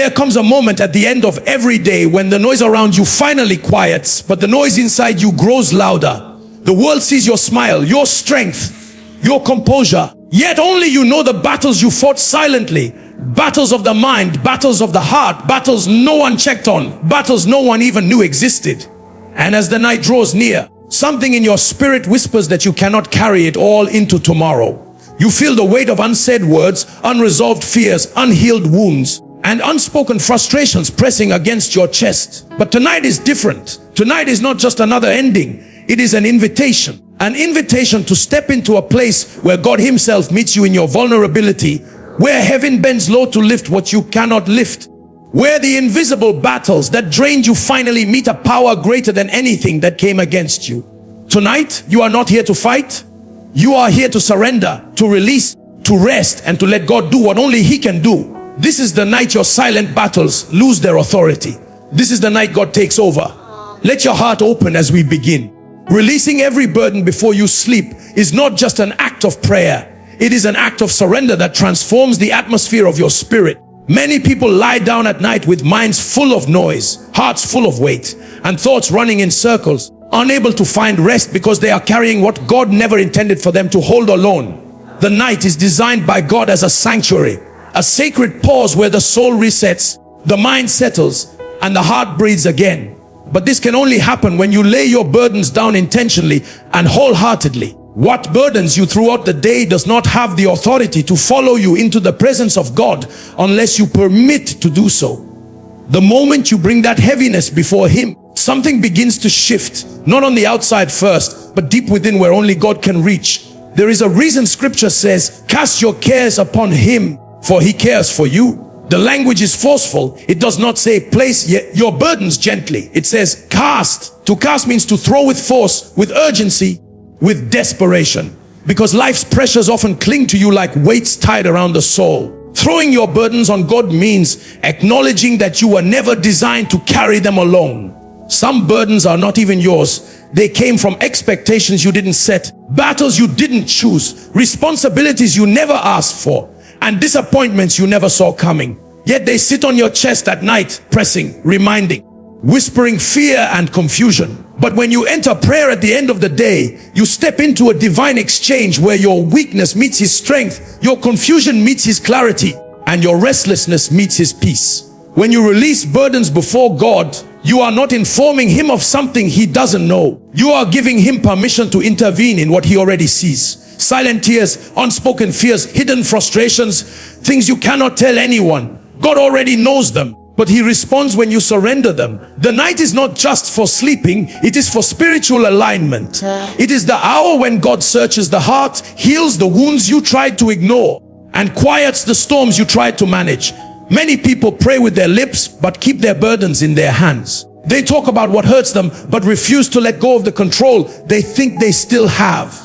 There comes a moment at the end of every day when the noise around you finally quiets, but the noise inside you grows louder. The world sees your smile, your strength, your composure. Yet only you know the battles you fought silently. Battles of the mind, battles of the heart, battles no one checked on, battles no one even knew existed. And as the night draws near, something in your spirit whispers that you cannot carry it all into tomorrow. You feel the weight of unsaid words, unresolved fears, unhealed wounds, and unspoken frustrations pressing against your chest. But tonight is different. Tonight is not just another ending. It is an invitation. An invitation to step into a place where God himself meets you in your vulnerability, where heaven bends low to lift what you cannot lift, where the invisible battles that drained you finally meet a power greater than anything that came against you. Tonight, you are not here to fight. You are here to surrender, to release, to rest, and to let God do what only he can do. This is the night your silent battles lose their authority. This is the night God takes over. Let your heart open as we begin. Releasing every burden before you sleep is not just an act of prayer. It is an act of surrender that transforms the atmosphere of your spirit. Many people lie down at night with minds full of noise, hearts full of weight, and thoughts running in circles, unable to find rest because they are carrying what God never intended for them to hold alone. The night is designed by God as a sanctuary, a sacred pause where the soul resets, the mind settles, and the heart breathes again. But this can only happen when you lay your burdens down intentionally and wholeheartedly. What burdens you throughout the day does not have the authority to follow you into the presence of God unless you permit to do so. The moment you bring that heaviness before him, something begins to shift, not on the outside first, but deep within where only God can reach. There is a reason scripture says, cast your cares upon him, for he cares for you. The language is forceful. It does not say place your burdens gently. It says cast. To cast means to throw with force, with urgency, with desperation. Because life's pressures often cling to you like weights tied around the soul. Throwing your burdens on God means acknowledging that you were never designed to carry them alone. Some burdens are not even yours. They came from expectations you didn't set, battles you didn't choose, responsibilities you never asked for, and disappointments you never saw coming. Yet they sit on your chest at night, pressing, reminding, whispering fear and confusion. But when you enter prayer at the end of the day, you step into a divine exchange where your weakness meets his strength, your confusion meets his clarity, and your restlessness meets his peace. When you release burdens before God, you are not informing him of something he doesn't know. You are giving him permission to intervene in what he already sees. Silent tears, unspoken fears, hidden frustrations, things you cannot tell anyone. God already knows them, but he responds when you surrender them. The night is not just for sleeping, it is for spiritual alignment. It is the hour when God searches the heart, heals the wounds you tried to ignore, and quiets the storms you tried to manage. Many people pray with their lips, but keep their burdens in their hands. They talk about what hurts them, but refuse to let go of the control they think they still have.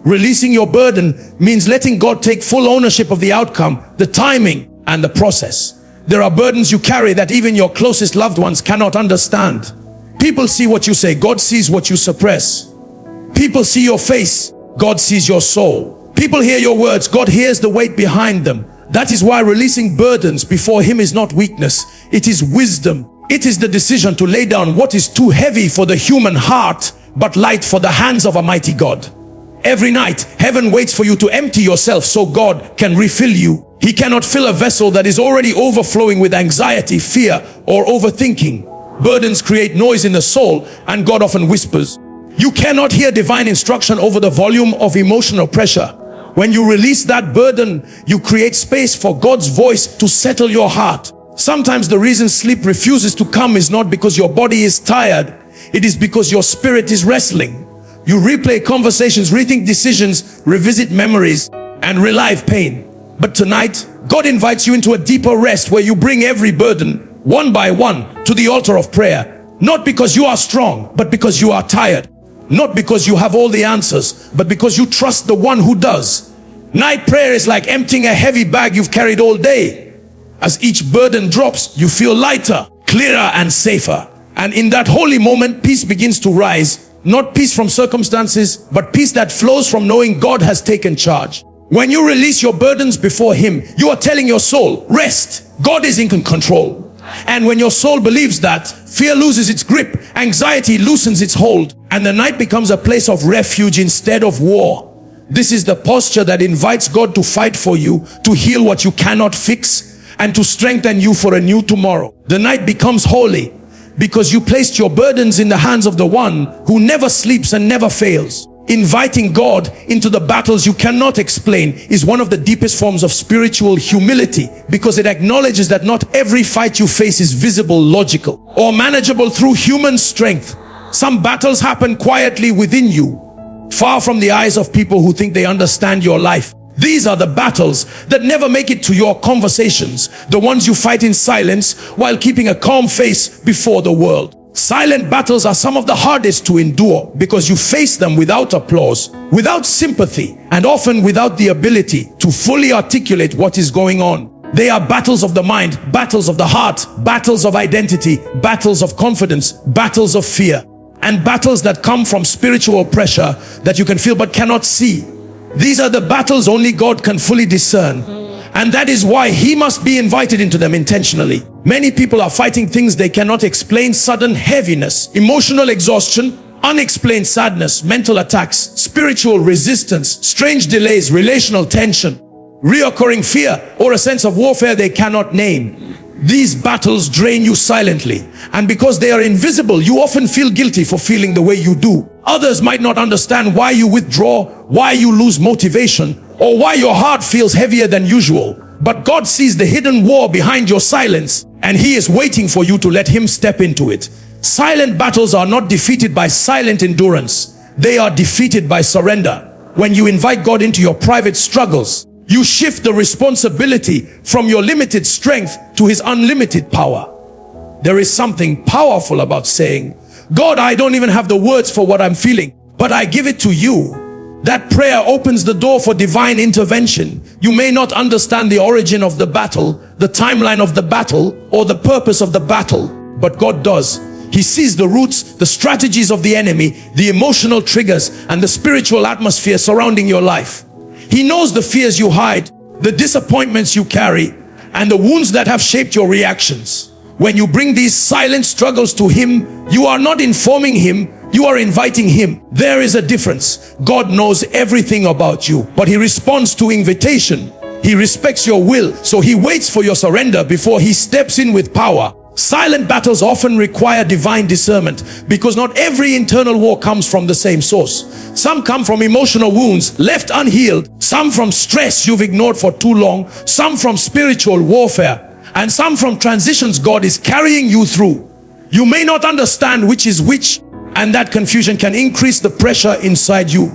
Releasing your burden means letting God take full ownership of the outcome, the timing, and the process. There are burdens you carry that even your closest loved ones cannot understand. People see what you say, God sees what you suppress. People see your face, God sees your soul. People hear your words, God hears the weight behind them. That is why releasing burdens before him is not weakness, it is wisdom. It is the decision to lay down what is too heavy for the human heart, but light for the hands of a mighty God. Every night, heaven waits for you to empty yourself so God can refill you. He cannot fill a vessel that is already overflowing with anxiety, fear, or overthinking. Burdens create noise in the soul, and God often whispers. You cannot hear divine instruction over the volume of emotional pressure. When you release that burden, you create space for God's voice to settle your heart. Sometimes the reason sleep refuses to come is not because your body is tired. It is because your spirit is wrestling. You replay conversations, rethink decisions, revisit memories, and relive pain. But tonight, God invites you into a deeper rest where you bring every burden, one by one, to the altar of prayer. Not because you are strong, but because you are tired. Not because you have all the answers, but because you trust the one who does. Night prayer is like emptying a heavy bag you've carried all day. As each burden drops, you feel lighter, clearer, and safer. And in that holy moment, peace begins to rise. Not peace from circumstances, but peace that flows from knowing God has taken charge. When you release your burdens before him, you are telling your soul, rest. God is in control. And when your soul believes that, fear loses its grip, anxiety loosens its hold, and the night becomes a place of refuge instead of war. This is the posture that invites God to fight for you, to heal what you cannot fix, and to strengthen you for a new tomorrow. The night becomes holy because you placed your burdens in the hands of the one who never sleeps and never fails. Inviting God into the battles you cannot explain is one of the deepest forms of spiritual humility, because it acknowledges that not every fight you face is visible, logical, or manageable through human strength. Some battles happen quietly within you, far from the eyes of people who think they understand your life. These are the battles that never make it to your conversations, the ones you fight in silence while keeping a calm face before the world. Silent battles are some of the hardest to endure because you face them without applause, without sympathy, and often without the ability to fully articulate what is going on. They are battles of the mind, battles of the heart, battles of identity, battles of confidence, battles of fear, and battles that come from spiritual pressure that you can feel but cannot see. These are the battles only God can fully discern. And that is why he must be invited into them intentionally. Many people are fighting things they cannot explain: sudden heaviness, emotional exhaustion, unexplained sadness, mental attacks, spiritual resistance, strange delays, relational tension, reoccurring fear, or a sense of warfare they cannot name. These battles drain you silently, and because they are invisible, you often feel guilty for feeling the way you do. Others might not understand why you withdraw, why you lose motivation, or why your heart feels heavier than usual. But God sees the hidden war behind your silence, and he is waiting for you to let him step into it. Silent battles are not defeated by silent endurance. They are defeated by surrender. When you invite God into your private struggles, you shift the responsibility from your limited strength to his unlimited power. There is something powerful about saying, God, I don't even have the words for what I'm feeling, but I give it to you. That prayer opens the door for divine intervention. You may not understand the origin of the battle, the timeline of the battle, or the purpose of the battle, but God does. He sees the roots, the strategies of the enemy, the emotional triggers, and the spiritual atmosphere surrounding your life. He knows the fears you hide, the disappointments you carry, and the wounds that have shaped your reactions. When you bring these silent struggles to him, you are not informing him, you are inviting him. There is a difference. God knows everything about you, but he responds to invitation. He respects your will, so he waits for your surrender before he steps in with power. Silent battles often require divine discernment because not every internal war comes from the same source. Some come from emotional wounds left unhealed, some from stress you've ignored for too long, some from spiritual warfare, and some from transitions God is carrying you through. You may not understand which is which, and that confusion can increase the pressure inside you.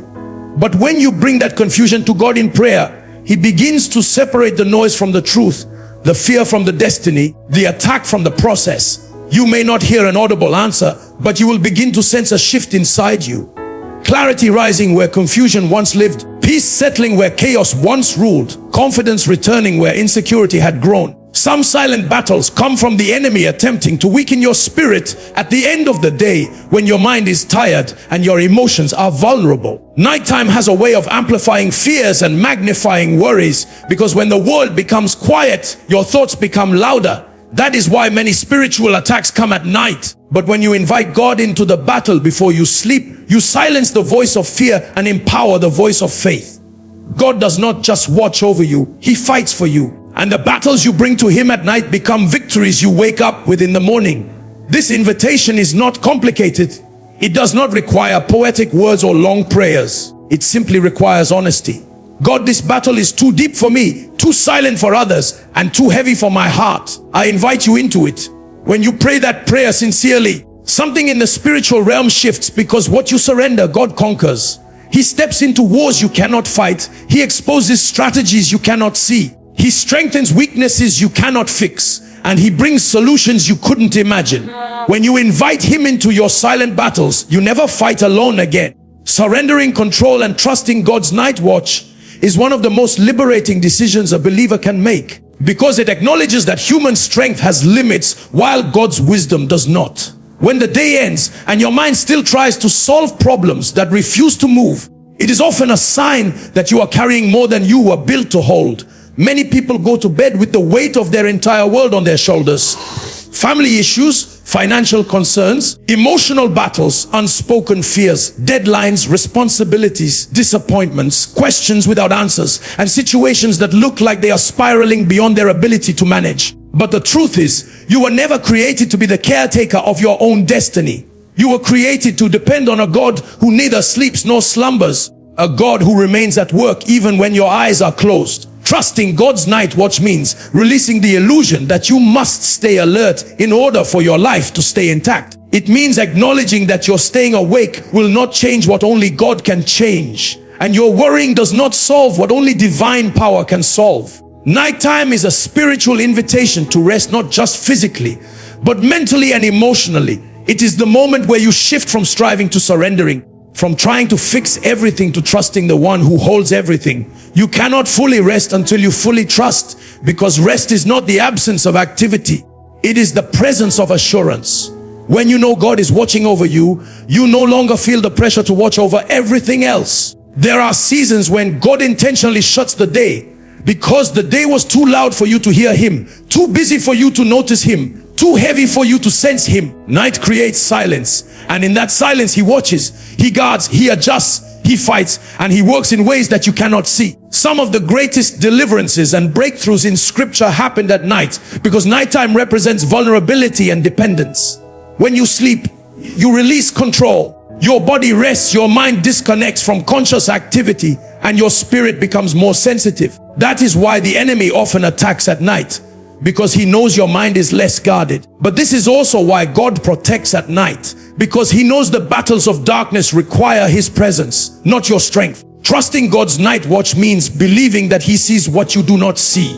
But when you bring that confusion to God in prayer, he begins to separate the noise from the truth, the fear from the destiny, the attack from the process. You may not hear an audible answer, but you will begin to sense a shift inside you. Clarity rising where confusion once lived, peace settling where chaos once ruled, confidence returning where insecurity had grown. Some silent battles come from the enemy attempting to weaken your spirit at the end of the day, when your mind is tired and your emotions are vulnerable. Nighttime has a way of amplifying fears and magnifying worries, because when the world becomes quiet, your thoughts become louder. That is why many spiritual attacks come at night. But when you invite God into the battle before you sleep, you silence the voice of fear and empower the voice of faith. God does not just watch over you, he fights for you. And the battles you bring to him at night become victories you wake up with in the morning. This invitation is not complicated. It does not require poetic words or long prayers. It simply requires honesty. God, this battle is too deep for me, too silent for others, and too heavy for my heart. I invite you into it. When you pray that prayer sincerely, something in the spiritual realm shifts, because what you surrender, God conquers. He steps into wars you cannot fight. He exposes strategies you cannot see. He strengthens weaknesses you cannot fix, and he brings solutions you couldn't imagine. When you invite him into your silent battles, you never fight alone again. Surrendering control and trusting God's night watch is one of the most liberating decisions a believer can make, because it acknowledges that human strength has limits while God's wisdom does not. When the day ends and your mind still tries to solve problems that refuse to move, It is often a sign that you are carrying more than you were built to hold. Many people go to bed with the weight of their entire world on their shoulders. Family issues, financial concerns, emotional battles, unspoken fears, deadlines, responsibilities, disappointments, questions without answers, and situations that look like they are spiraling beyond their ability to manage. But the truth is, you were never created to be the caretaker of your own destiny. You were created to depend on a God who neither sleeps nor slumbers, a God who remains at work even when your eyes are closed. Trusting God's night watch means releasing the illusion that you must stay alert in order for your life to stay intact. It means acknowledging that your staying awake will not change what only God can change, and your worrying does not solve what only divine power can solve. Nighttime is a spiritual invitation to rest, not just physically, but mentally and emotionally. It is the moment where you shift from striving to surrendering, from trying to fix everything to trusting the one who holds everything. You cannot fully rest until you fully trust, because rest is not the absence of activity. It is the presence of assurance. When you know God is watching over you, you no longer feel the pressure to watch over everything else. There are seasons when God intentionally shuts the day, because the day was too loud for you to hear Him, too busy for you to notice Him, too heavy for you to sense Him. Night creates silence, and in that silence He watches, He guards, He adjusts, He fights, and He works in ways that you cannot see. Some of the greatest deliverances and breakthroughs in Scripture happened at night, because nighttime represents vulnerability and dependence. When you sleep, you release control. Your body rests, your mind disconnects from conscious activity, and your spirit becomes more sensitive. That is why the enemy often attacks at night, because he knows your mind is less guarded. But this is also why God protects at night, because He knows the battles of darkness require His presence, not your strength. Trusting God's night watch means believing that He sees what you do not see.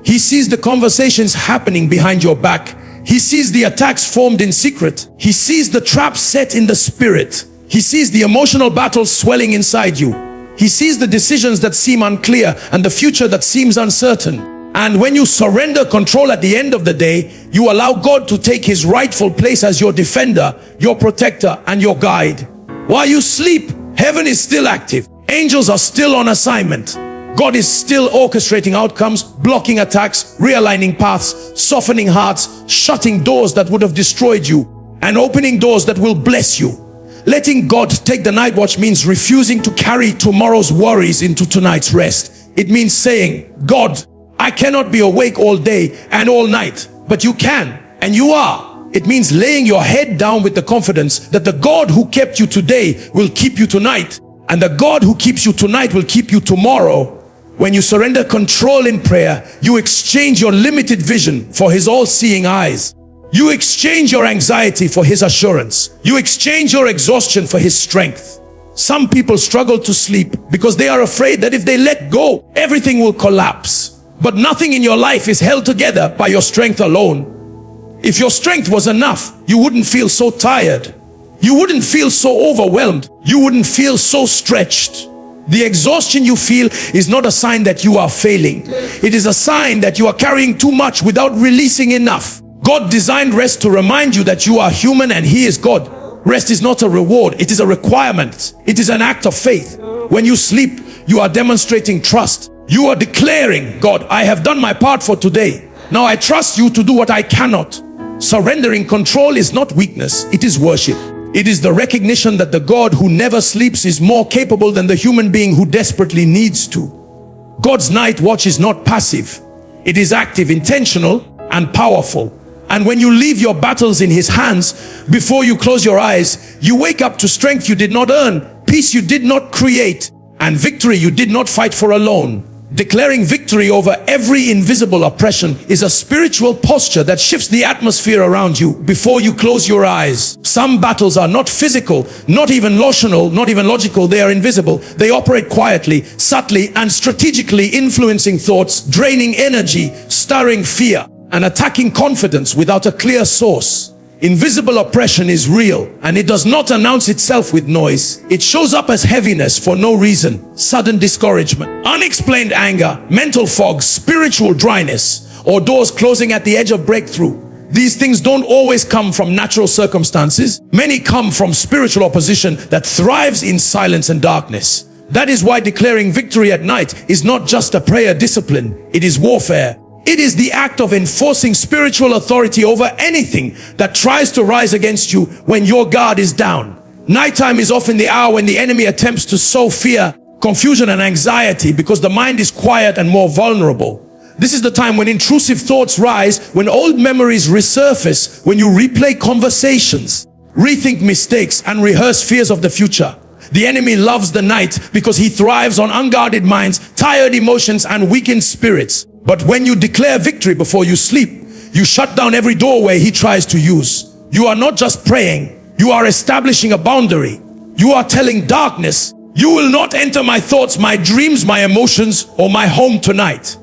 He sees the conversations happening behind your back. He sees the attacks formed in secret. He sees the traps set in the spirit. He sees the emotional battles swelling inside you. He sees the decisions that seem unclear and the future that seems uncertain. And when you surrender control at the end of the day, you allow God to take His rightful place as your defender, your protector, and your guide. While you sleep, heaven is still active. Angels are still on assignment. God is still orchestrating outcomes, blocking attacks, realigning paths, softening hearts, shutting doors that would have destroyed you, and opening doors that will bless you. Letting God take the night watch means refusing to carry tomorrow's worries into tonight's rest. It means saying, God, I cannot be awake all day and all night, but you can, and you are. It means laying your head down with the confidence that the God who kept you today will keep you tonight, and the God who keeps you tonight will keep you tomorrow. When you surrender control in prayer, you exchange your limited vision for His all-seeing eyes. You exchange your anxiety for His assurance. You exchange your exhaustion for His strength. Some people struggle to sleep because they are afraid that if they let go, everything will collapse. But nothing in your life is held together by your strength alone. If your strength was enough, you wouldn't feel so tired. You wouldn't feel so overwhelmed. You wouldn't feel so stretched. The exhaustion you feel is not a sign that you are failing. It is a sign that you are carrying too much without releasing enough. God designed rest to remind you that you are human and He is God. Rest is not a reward, it is a requirement. It is an act of faith. When you sleep, you are demonstrating trust. You are declaring, God, I have done my part for today. Now I trust you to do what I cannot. Surrendering control is not weakness, it is worship. It is the recognition that the God who never sleeps is more capable than the human being who desperately needs to. God's night watch is not passive. It is active, intentional, and powerful. And when you leave your battles in His hands, before you close your eyes, you wake up to strength you did not earn, peace you did not create, and victory you did not fight for alone. Declaring victory over every invisible oppression is a spiritual posture that shifts the atmosphere around you before you close your eyes. Some battles are not physical, not even logical, they are invisible. They operate quietly, subtly, and strategically, influencing thoughts, draining energy, stirring fear, and attacking confidence without a clear source. Invisible oppression is real, and it does not announce itself with noise. It shows up as heaviness for no reason, sudden discouragement, unexplained anger, mental fog, spiritual dryness, or doors closing at the edge of breakthrough. These things don't always come from natural circumstances. Many come from spiritual opposition that thrives in silence and darkness. That is why declaring victory at night is not just a prayer discipline, it is warfare. It is the act of enforcing spiritual authority over anything that tries to rise against you when your guard is down. Nighttime is often the hour when the enemy attempts to sow fear, confusion and anxiety because the mind is quiet and more vulnerable. This is the time when intrusive thoughts rise, when old memories resurface, when you replay conversations, rethink mistakes and rehearse fears of the future. The enemy loves the night because he thrives on unguarded minds, tired emotions and weakened spirits. But when you declare victory before you sleep, you shut down every doorway he tries to use. You are not just praying, you are establishing a boundary. You are telling darkness, you will not enter my thoughts, my dreams, my emotions, or my home tonight.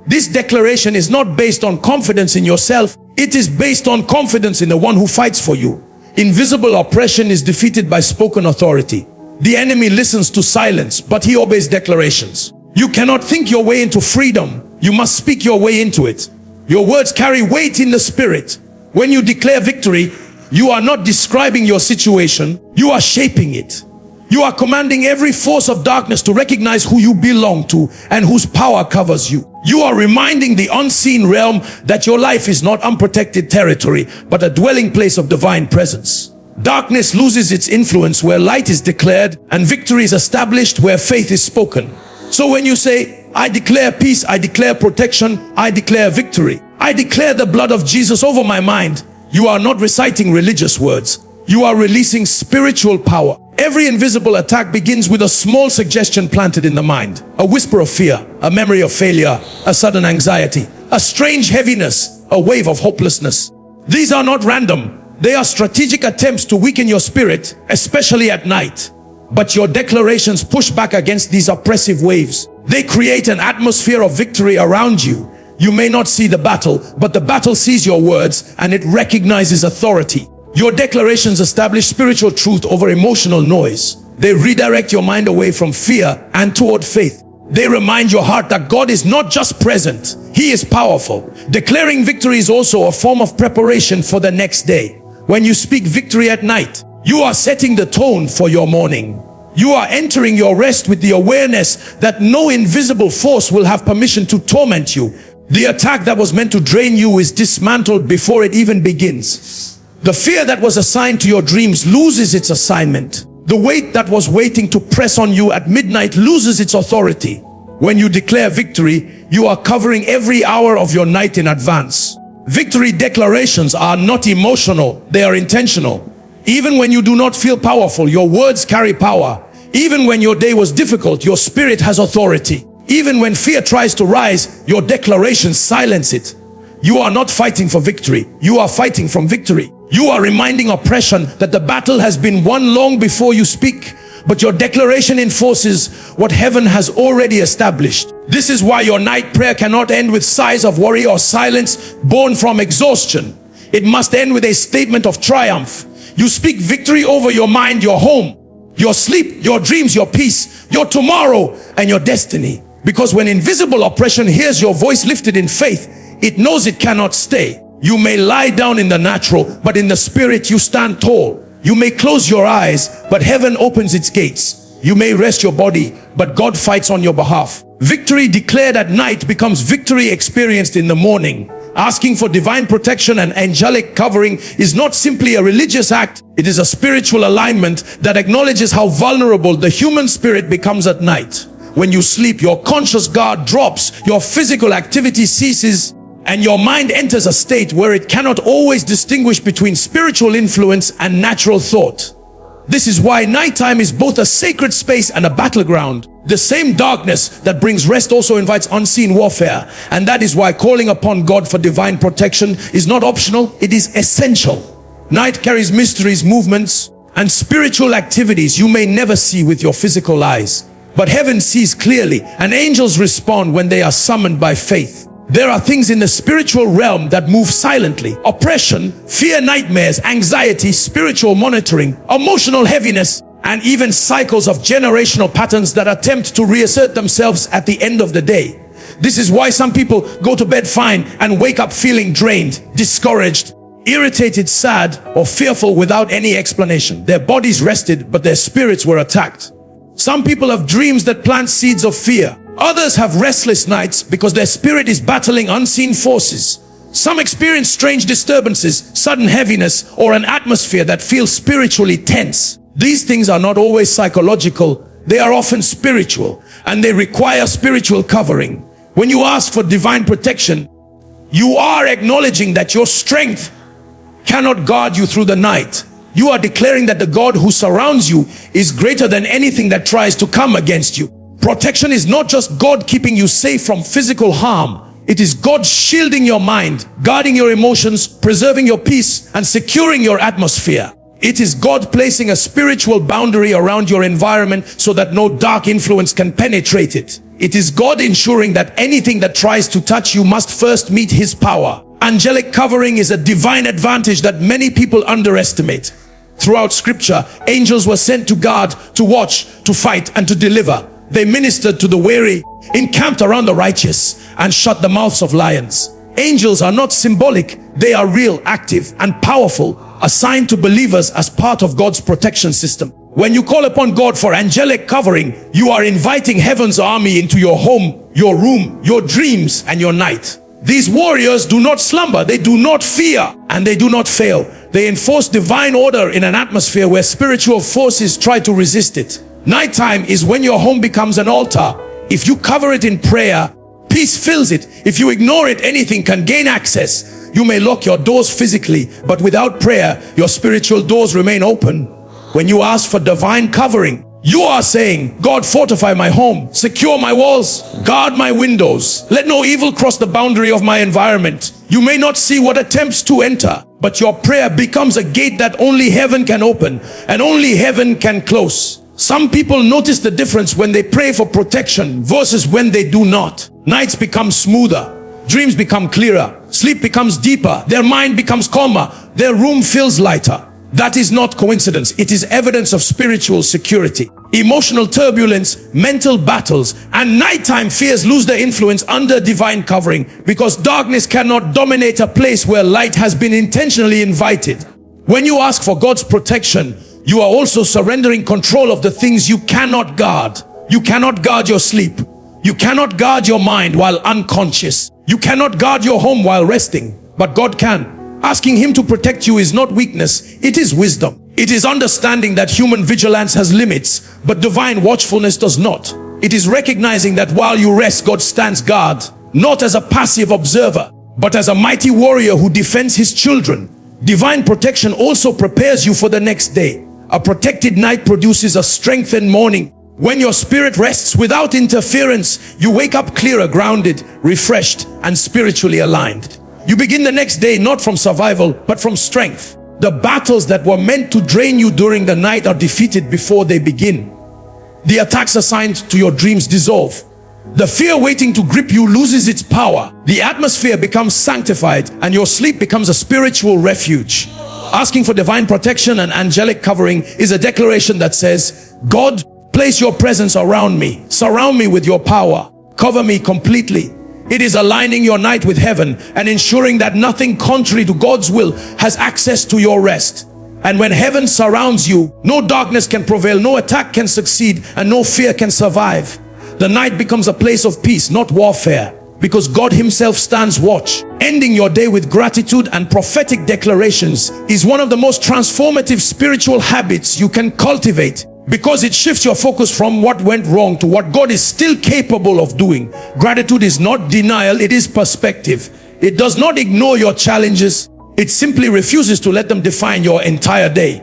This declaration is not based on confidence in yourself, it is based on confidence in the one who fights for you. Invisible oppression is defeated by spoken authority. The enemy listens to silence, but he obeys declarations. You cannot think your way into freedom. You must speak your way into it. Your words carry weight in the spirit. When you declare victory, you are not describing your situation, you are shaping it. You are commanding every force of darkness to recognize who you belong to and whose power covers you. You are reminding the unseen realm that your life is not unprotected territory, but a dwelling place of divine presence. Darkness loses its influence where light is declared, and victory is established where faith is spoken. So when you say, I declare peace, I declare protection, I declare victory, I declare the blood of Jesus over my mind, you are not reciting religious words. You are releasing spiritual power. Every invisible attack begins with a small suggestion planted in the mind. A whisper of fear, a memory of failure, a sudden anxiety, a strange heaviness, a wave of hopelessness. These are not random. They are strategic attempts to weaken your spirit, especially at night. But your declarations push back against these oppressive waves. They create an atmosphere of victory around you. You may not see the battle, but the battle sees your words and it recognizes authority. Your declarations establish spiritual truth over emotional noise. They redirect your mind away from fear and toward faith. They remind your heart that God is not just present, He is powerful. Declaring victory is also a form of preparation for the next day. When you speak victory at night, you are setting the tone for your morning. You are entering your rest with the awareness that no invisible force will have permission to torment you. The attack that was meant to drain you is dismantled before it even begins. The fear that was assigned to your dreams loses its assignment. The weight that was waiting to press on you at midnight loses its authority. When you declare victory, you are covering every hour of your night in advance. Victory declarations are not emotional, they are intentional. Even when you do not feel powerful, your words carry power. Even when your day was difficult, your spirit has authority. Even when fear tries to rise, your declarations silence it. You are not fighting for victory, you are fighting from victory. You are reminding oppression that the battle has been won long before you speak, but your declaration enforces what heaven has already established. This is why your night prayer cannot end with sighs of worry or silence born from exhaustion. It must end with a statement of triumph. You speak victory over your mind, your home, your sleep, your dreams, your peace, your tomorrow, and your destiny. Because when invisible oppression hears your voice lifted in faith, it knows it cannot stay. You may lie down in the natural, but in the spirit you stand tall. You may close your eyes, but heaven opens its gates. You may rest your body, but God fights on your behalf. Victory declared at night becomes victory experienced in the morning. Asking for divine protection and angelic covering is not simply a religious act, it is a spiritual alignment that acknowledges how vulnerable the human spirit becomes at night. When you sleep, your conscious guard drops, your physical activity ceases, and your mind enters a state where it cannot always distinguish between spiritual influence and natural thought. This is why nighttime is both a sacred space and a battleground. The same darkness that brings rest also invites unseen warfare, and that is why calling upon God for divine protection is not optional, it is essential. Night carries mysteries, movements, and spiritual activities you may never see with your physical eyes. But heaven sees clearly, and angels respond when they are summoned by faith. There are things in the spiritual realm that move silently. Oppression, fear, nightmares, anxiety, spiritual monitoring, emotional heaviness, and even cycles of generational patterns that attempt to reassert themselves at the end of the day. This is why some people go to bed fine and wake up feeling drained, discouraged, irritated, sad, or fearful without any explanation. Their bodies rested, but their spirits were attacked. Some people have dreams that plant seeds of fear. Others have restless nights because their spirit is battling unseen forces. Some experience strange disturbances, sudden heaviness, or an atmosphere that feels spiritually tense. These things are not always psychological. They are often spiritual, and they require spiritual covering. When you ask for divine protection, you are acknowledging that your strength cannot guard you through the night. You are declaring that the God who surrounds you is greater than anything that tries to come against you. Protection is not just God keeping you safe from physical harm. It is God shielding your mind, guarding your emotions, preserving your peace, and securing your atmosphere. It is God placing a spiritual boundary around your environment so that no dark influence can penetrate it. It is God ensuring that anything that tries to touch you must first meet His power. Angelic covering is a divine advantage that many people underestimate. Throughout Scripture, angels were sent to guard, to watch, to fight, and to deliver. They ministered to the weary, encamped around the righteous, and shut the mouths of lions. Angels are not symbolic. They are real, active, and powerful, assigned to believers as part of God's protection system. When you call upon God for angelic covering, you are inviting heaven's army into your home, your room, your dreams, and your night. These warriors do not slumber, they do not fear, and they do not fail. They enforce divine order in an atmosphere where spiritual forces try to resist it. Nighttime is when your home becomes an altar. If you cover it in prayer, peace fills it. If you ignore it, anything can gain access. You may lock your doors physically, but without prayer, your spiritual doors remain open. When you ask for divine covering, you are saying, God, fortify my home, secure my walls, guard my windows. Let no evil cross the boundary of my environment. You may not see what attempts to enter, but your prayer becomes a gate that only heaven can open and only heaven can close. Some people notice the difference when they pray for protection versus when they do not. Nights become smoother, dreams become clearer, sleep becomes deeper, their mind becomes calmer, their room feels lighter. That is not coincidence. It is evidence of spiritual security. Emotional turbulence, mental battles, and nighttime fears lose their influence under divine covering, because darkness cannot dominate a place where light has been intentionally invited. When you ask for God's protection, you are also surrendering control of the things you cannot guard. You cannot guard your sleep. You cannot guard your mind while unconscious. You cannot guard your home while resting, but God can. Asking Him to protect you is not weakness, it is wisdom. It is understanding that human vigilance has limits, but divine watchfulness does not. It is recognizing that while you rest, God stands guard, not as a passive observer, but as a mighty warrior who defends His children. Divine protection also prepares you for the next day. A protected night produces a strengthened morning. When your spirit rests without interference, you wake up clearer, grounded, refreshed, and spiritually aligned. You begin the next day not from survival, but from strength. The battles that were meant to drain you during the night are defeated before they begin. The attacks assigned to your dreams dissolve. The fear waiting to grip you loses its power. The atmosphere becomes sanctified, and your sleep becomes a spiritual refuge. Asking for divine protection and angelic covering is a declaration that says, God, place your presence around me. Surround me with your power. Cover me completely. It is aligning your night with heaven and ensuring that nothing contrary to God's will has access to your rest. And when heaven surrounds you, no darkness can prevail, no attack can succeed, and no fear can survive. The night becomes a place of peace, not warfare, because God Himself stands watch. Ending your day with gratitude and prophetic declarations is one of the most transformative spiritual habits you can cultivate, because it shifts your focus from what went wrong to what God is still capable of doing. Gratitude is not denial, it is perspective. It does not ignore your challenges, it simply refuses to let them define your entire day.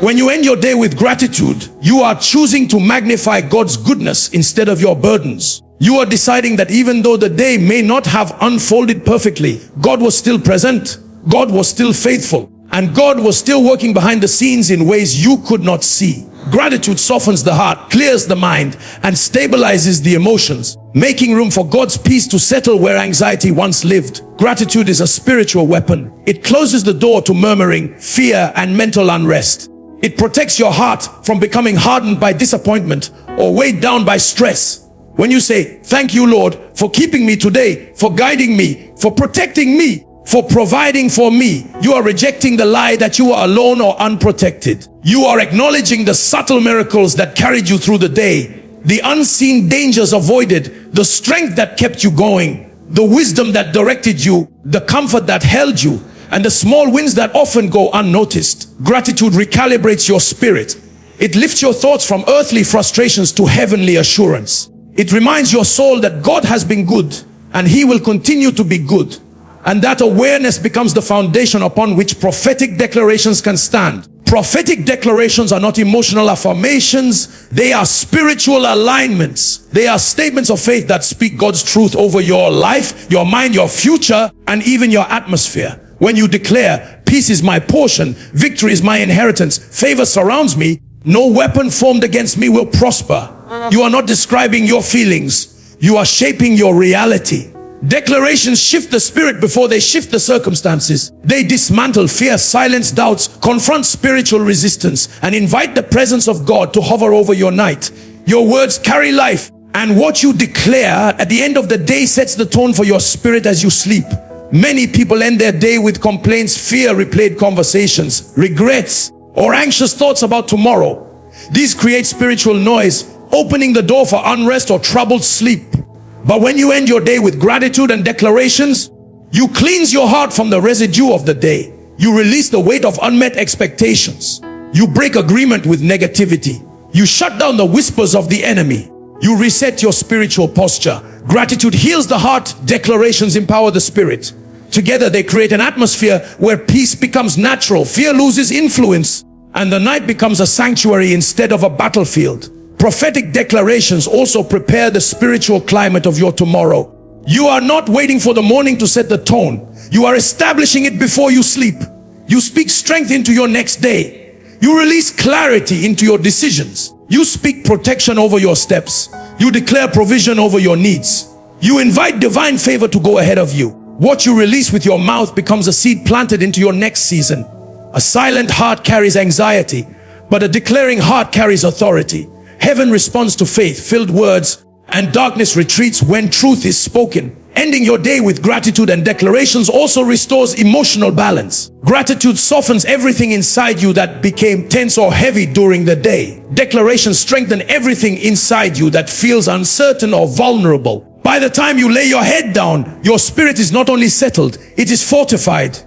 When you end your day with gratitude, you are choosing to magnify God's goodness instead of your burdens. You are deciding that even though the day may not have unfolded perfectly, God was still present, God was still faithful, and God was still working behind the scenes in ways you could not see. Gratitude softens the heart, clears the mind, and stabilizes the emotions, making room for God's peace to settle where anxiety once lived. Gratitude is a spiritual weapon. It closes the door to murmuring, fear, and mental unrest. It protects your heart from becoming hardened by disappointment or weighed down by stress. When you say, thank you, Lord, for keeping me today, for guiding me, for protecting me, for providing for me. You are rejecting the lie that you are alone or unprotected. You are acknowledging the subtle miracles that carried you through the day, the unseen dangers avoided, the strength that kept you going, the wisdom that directed you, the comfort that held you, and the small wins that often go unnoticed. Gratitude recalibrates your spirit. It lifts your thoughts from earthly frustrations to heavenly assurance. It reminds your soul that God has been good and He will continue to be good. And that awareness becomes the foundation upon which prophetic declarations can stand. Prophetic declarations are not emotional affirmations. They are spiritual alignments. They are statements of faith that speak God's truth over your life, your mind, your future, and even your atmosphere. When you declare, peace is my portion, victory is my inheritance, favor surrounds me, no weapon formed against me will prosper. You are not describing your feelings. You are shaping your reality. Declarations shift the spirit before they shift the circumstances. They dismantle fear, silence doubts, confront spiritual resistance, and invite the presence of God to hover over your night. Your words carry life, and what you declare at the end of the day sets the tone for your spirit as you sleep. Many people end their day with complaints, fear, replayed conversations, regrets, or anxious thoughts about tomorrow. These create spiritual noise, opening the door for unrest or troubled sleep. But when you end your day with gratitude and declarations, you cleanse your heart from the residue of the day. You release the weight of unmet expectations. You break agreement with negativity. You shut down the whispers of the enemy. You reset your spiritual posture. Gratitude heals the heart. Declarations empower the spirit. Together they create an atmosphere where peace becomes natural, fear loses influence, and the night becomes a sanctuary instead of a battlefield. Prophetic declarations also prepare the spiritual climate of your tomorrow. You are not waiting for the morning to set the tone. You are establishing it before you sleep. You speak strength into your next day. You release clarity into your decisions. You speak protection over your steps. You declare provision over your needs. You invite divine favor to go ahead of you. What you release with your mouth becomes a seed planted into your next season. A silent heart carries anxiety, but a declaring heart carries authority. Heaven responds to faith-filled words, and darkness retreats when truth is spoken. Ending your day with gratitude and declarations also restores emotional balance. Gratitude softens everything inside you that became tense or heavy during the day. Declarations strengthen everything inside you that feels uncertain or vulnerable. By the time you lay your head down, your spirit is not only settled, it is fortified.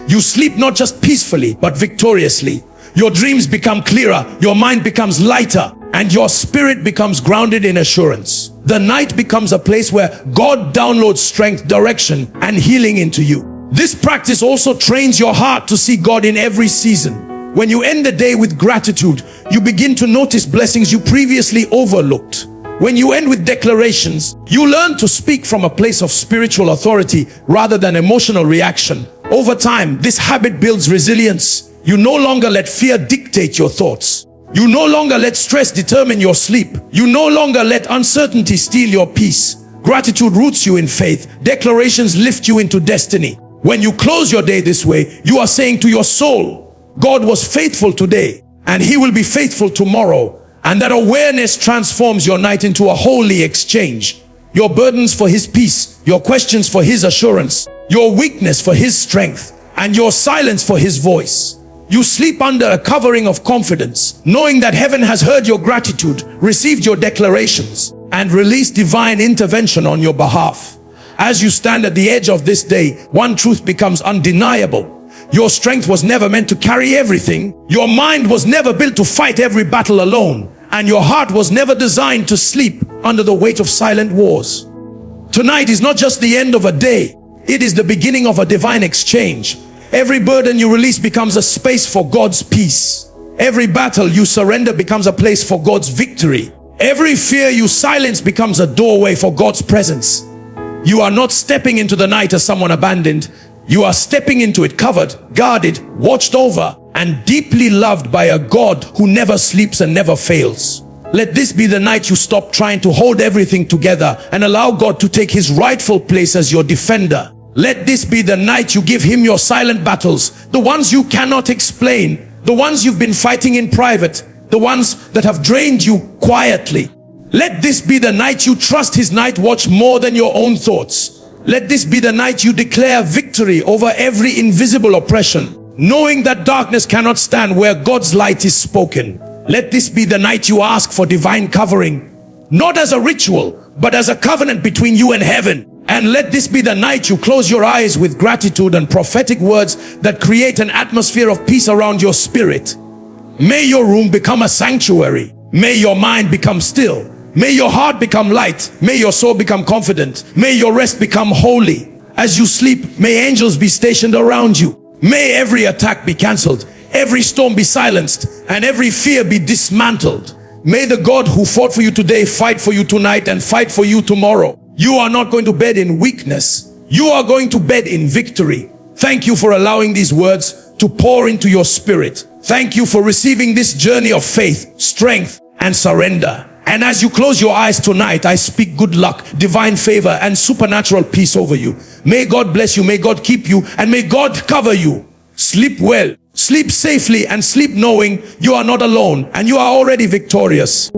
You sleep not just peacefully, but victoriously. Your dreams become clearer, your mind becomes lighter, and your spirit becomes grounded in assurance. The night becomes a place where God downloads strength, direction, and healing into you. This practice also trains your heart to see God in every season. When you end the day with gratitude, you begin to notice blessings you previously overlooked. When you end with declarations, you learn to speak from a place of spiritual authority rather than emotional reaction. Over time, this habit builds resilience. You no longer let fear dictate your thoughts. You no longer let stress determine your sleep. You no longer let uncertainty steal your peace. Gratitude roots you in faith. Declarations lift you into destiny. When you close your day this way, you are saying to your soul, God was faithful today, and He will be faithful tomorrow. And that awareness transforms your night into a holy exchange. Your burdens for His peace, your questions for His assurance, your weakness for His strength, and your silence for His voice. You sleep under a covering of confidence, knowing that heaven has heard your gratitude, received your declarations, and released divine intervention on your behalf. As you stand at the edge of this day, one truth becomes undeniable. Your strength was never meant to carry everything. Your mind was never built to fight every battle alone. And your heart was never designed to sleep under the weight of silent wars. Tonight is not just the end of a day. It is the beginning of a divine exchange. Every burden you release becomes a space for God's peace. Every battle you surrender becomes a place for God's victory. Every fear you silence becomes a doorway for God's presence. You are not stepping into the night as someone abandoned. You are stepping into it covered, guarded, watched over, and deeply loved by a God who never sleeps and never fails. Let this be the night you stop trying to hold everything together and allow God to take His rightful place as your defender. Let this be the night you give Him your silent battles, the ones you cannot explain, the ones you've been fighting in private, the ones that have drained you quietly. Let this be the night you trust His night watch more than your own thoughts. Let this be the night you declare victory over every invisible oppression, knowing that darkness cannot stand where God's light is spoken. Let this be the night you ask for divine covering, not as a ritual, but as a covenant between you and heaven. And let this be the night you close your eyes with gratitude and prophetic words that create an atmosphere of peace around your spirit. May your room become a sanctuary. May your mind become still. May your heart become light. May your soul become confident. May your rest become holy. As you sleep, may angels be stationed around you. May every attack be cancelled, every storm be silenced, and every fear be dismantled. May the God who fought for you today fight for you tonight and fight for you tomorrow. You are not going to bed in weakness. You are going to bed in victory. Thank you for allowing these words to pour into your spirit. Thank you for receiving this journey of faith, strength, and surrender. And as you close your eyes tonight, I speak good luck, divine favor, and supernatural peace over you. May God bless you, may God keep you, and may God cover you. Sleep well, sleep safely, and sleep knowing you are not alone and you are already victorious.